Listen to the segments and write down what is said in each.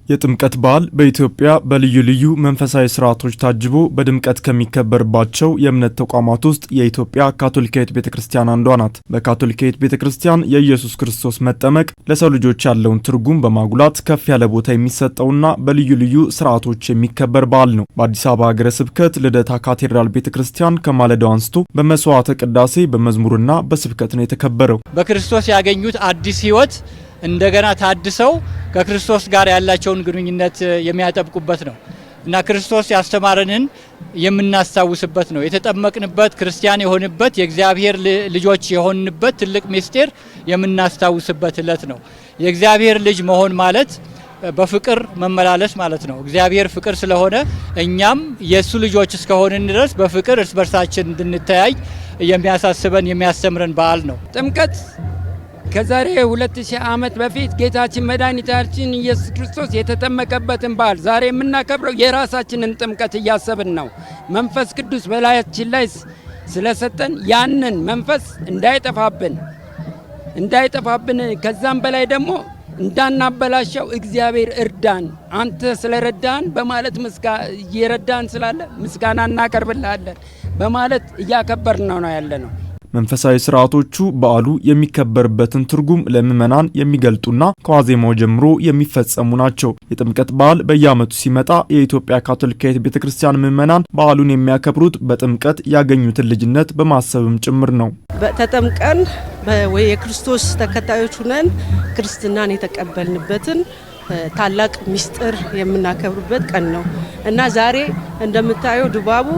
የጥምቀት በዓል በኢትዮጵያ በልዩ ልዩ መንፈሳዊ ስርዓቶች ታጅቦ በድምቀት ከሚከበርባቸው የእምነት ተቋማት ውስጥ የኢትዮጵያ ካቶሊካዊት ቤተክርስቲያን አንዷ ናት። በካቶሊካዊት ቤተክርስቲያን የኢየሱስ ክርስቶስ መጠመቅ ለሰው ልጆች ያለውን ትርጉም በማጉላት ከፍ ያለ ቦታ የሚሰጠውና በልዩ ልዩ ስርዓቶች የሚከበር በዓል ነው። በአዲስ አበባ ሀገረ ስብከት ልደታ ካቴድራል ቤተክርስቲያን ከማለዳው አንስቶ በመስዋዕተ ቅዳሴ በመዝሙርና በስብከት ነው የተከበረው። በክርስቶስ ያገኙት አዲስ ሕይወት እንደገና ታድሰው ከክርስቶስ ጋር ያላቸውን ግንኙነት የሚያጠብቁበት ነው እና ክርስቶስ ያስተማረንን የምናስታውስበት ነው። የተጠመቅንበት ክርስቲያን የሆንበት የእግዚአብሔር ልጆች የሆንበት ትልቅ ምስጢር የምናስታውስበት ዕለት ነው። የእግዚአብሔር ልጅ መሆን ማለት በፍቅር መመላለስ ማለት ነው። እግዚአብሔር ፍቅር ስለሆነ እኛም የሱ ልጆች እስከሆንን ድረስ በፍቅር እርስ በርሳችን እንድንተያይ የሚያሳስበን የሚያስተምረን በዓል ነው። ጥምቀት ከዛሬ 2000 ዓመት በፊት ጌታችን መድኃኒታችን ኢየሱስ ክርስቶስ የተጠመቀበትን በዓል ዛሬ የምናከብረው የራሳችንን ጥምቀት እያሰብን ነው። መንፈስ ቅዱስ በላያችን ላይ ስለሰጠን ያንን መንፈስ እንዳይጠፋብን ከዛም በላይ ደግሞ እንዳናበላሸው እግዚአብሔር እርዳን፣ አንተ ስለረዳን በማለት እየረዳን ስላለ ምስጋና እናቀርብልሃለን በማለት እያከበርን ነው ያለነው። መንፈሳዊ ስርዓቶቹ በዓሉ የሚከበርበትን ትርጉም ለምዕመናን የሚገልጡና ከዋዜማው ጀምሮ የሚፈጸሙ ናቸው። የጥምቀት በዓል በየዓመቱ ሲመጣ የኢትዮጵያ ካቶሊካዊት ቤተክርስቲያን ምዕመናን በዓሉን የሚያከብሩት በጥምቀት ያገኙትን ልጅነት በማሰብም ጭምር ነው። ተጠምቀን የክርስቶስ ተከታዮች ሆነን ክርስትናን የተቀበልንበትን ታላቅ ምስጢር የምናከብርበት ቀን ነው እና ዛሬ እንደምታየው ድባቡ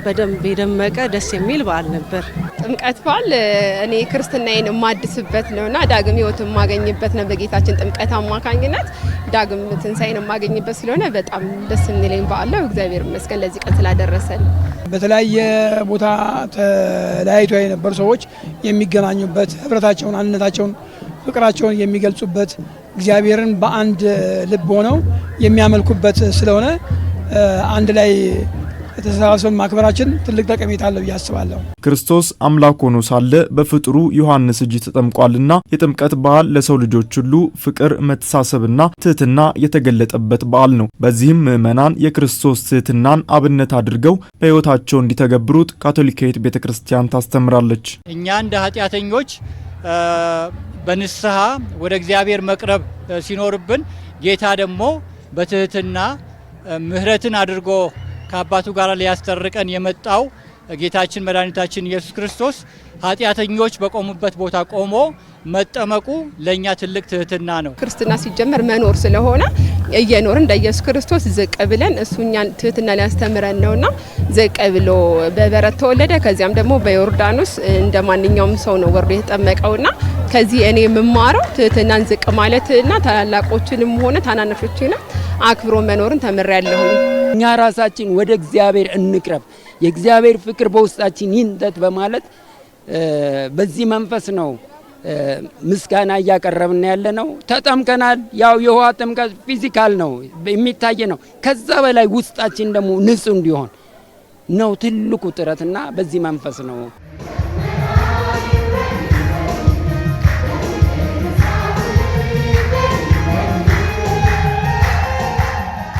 በደንብ የደመቀ ደስ የሚል በዓል ነበር። ጥምቀት በዓል እኔ ክርስትናዬን የማድስበት ነውና ዳግም ሕይወት የማገኝበት ነው። በጌታችን ጥምቀት አማካኝነት ዳግም ትንሣኤን የማገኝበት ስለሆነ በጣም ደስ የሚለኝ በዓል ነው። እግዚአብሔር ይመስገን ለዚህ ቀን ስላደረሰን። በተለያየ ቦታ ተለያይተው የነበሩ ሰዎች የሚገናኙበት፣ ህብረታቸውን፣ አንድነታቸውን፣ ፍቅራቸውን የሚገልጹበት፣ እግዚአብሔርን በአንድ ልብ ሆነው የሚያመልኩበት ስለሆነ አንድ ላይ ተሰባስበን ማክበራችን ትልቅ ጠቀሜታ አለው ብዬ አስባለሁ። ክርስቶስ አምላክ ሆኖ ሳለ በፍጥሩ ዮሐንስ እጅ ተጠምቋልና የጥምቀት በዓል ለሰው ልጆች ሁሉ ፍቅር፣ መተሳሰብና ትህትና የተገለጠበት በዓል ነው። በዚህም ምዕመናን የክርስቶስ ትህትናን አብነት አድርገው በሕይወታቸው እንዲተገብሩት ካቶሊካዊት ቤተክርስቲያን ታስተምራለች። እኛ እንደ ኃጢአተኞች በንስሐ ወደ እግዚአብሔር መቅረብ ሲኖርብን ጌታ ደግሞ በትህትና ምሕረትን አድርጎ ከአባቱ ጋር ሊያስታርቀን የመጣው ጌታችን መድኃኒታችን ኢየሱስ ክርስቶስ ኃጢአተኞች በቆሙበት ቦታ ቆሞ መጠመቁ ለኛ ትልቅ ትህትና ነው። ክርስትና ሲጀመር መኖር ስለሆነ እየኖርን እንደ ኢየሱስ ክርስቶስ ዝቅ ብለን እሱኛን ትህትና ሊያስተምረን ነውና ዝቅ ብሎ በበረት ተወለደ። ከዚያም ደግሞ በዮርዳኖስ እንደ ማንኛውም ሰው ነው ወርዶ የተጠመቀውና ከዚህ እኔ የምማረው ትህትናን ዝቅ ማለትና ታላላቆችንም ሆነ ታናናሾችንም አክብሮ መኖርን ተምሬያለሁ። እኛ ራሳችን ወደ እግዚአብሔር እንቅረብ፣ የእግዚአብሔር ፍቅር በውስጣችን ይንጠት በማለት በዚህ መንፈስ ነው ምስጋና እያቀረብን ያለነው። ተጠምቀናል። ያው የውሃ ጥምቀት ፊዚካል ነው የሚታይ ነው። ከዛ በላይ ውስጣችን ደግሞ ንጹህ እንዲሆን ነው ትልቁ ጥረትና በዚህ መንፈስ ነው